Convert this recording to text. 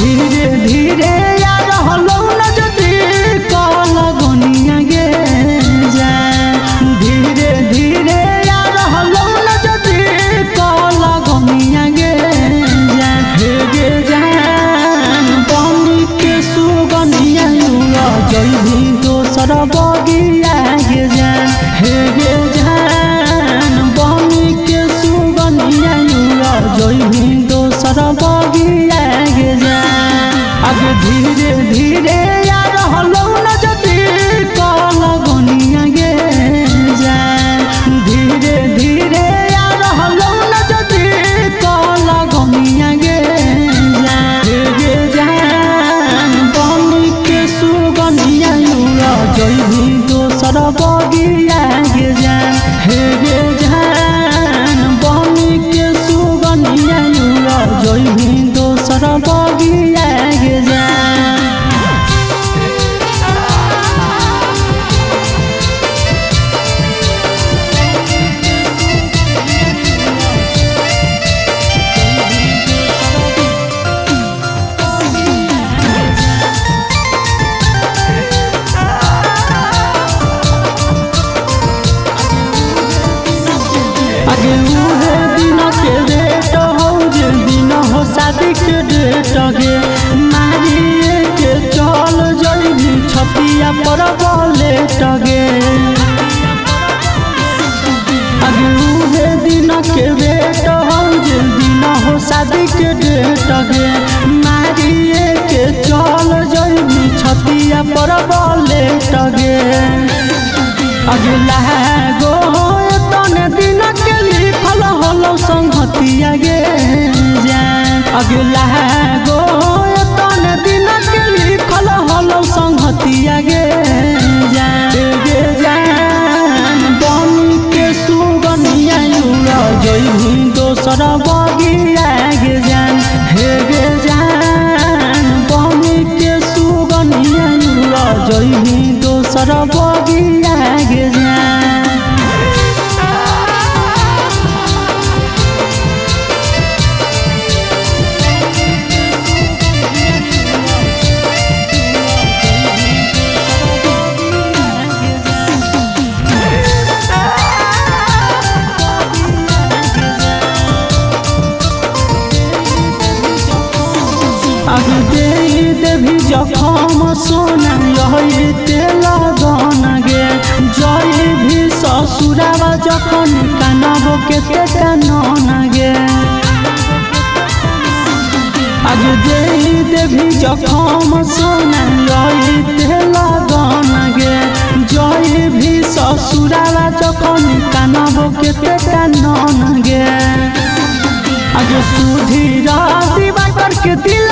धीरे धीरे यार हलो न जदी कल गनिया गे जाए धीरे धीरे यार हलो न जदी कल गनिया गे जाए हे गे जान बनी के सुगनिया जइभी दोसर बगिया गे जाए हे गे जान बनी के सुगनिया जइभी दोसर बगिया गे जाए आगे धीरे धीरे यार हलो न जदी कल गनिया गे जाए धीरे धीरे यार हलो न जदी कल गनिया गे जाए गे जान बनी के सुगनिया जइभी दोसर बगिया गे जाए हे गे जान बनी के सुगनिया जइभी दोसर बगिया गे जाए आगे उहे दिन के डेट हो जे दिन हो शादी के डेट गे मारिए के चल जइभी छतिया पर बलेट गे आगे उहे दिन के डेट हो जे दिन हो शादी के डेट गे मारिए के चल जइभी छतिया पर बलेट गे अगला गो तने दिन के लिखल हलो संगतिया गे जाए अगला गो तने दिन के लिखल हलो संगतिया गे जाए गे जान बनी के सुगनिया जइभी दोसर बगिया गे जान हे गे जान बनी के सुगनिया जइभी दोसर बगिया गे जान आगे दे देवी जखम सोना यही तेल गन गे जई भी ससुरावा जखन कानब केते कानन गे आगे दे देवी जखम सोना यही तेल गन गे जई भी ससुरावा जखन कानब केते कानन गे आगे सुधीरा दिवाकर के दिल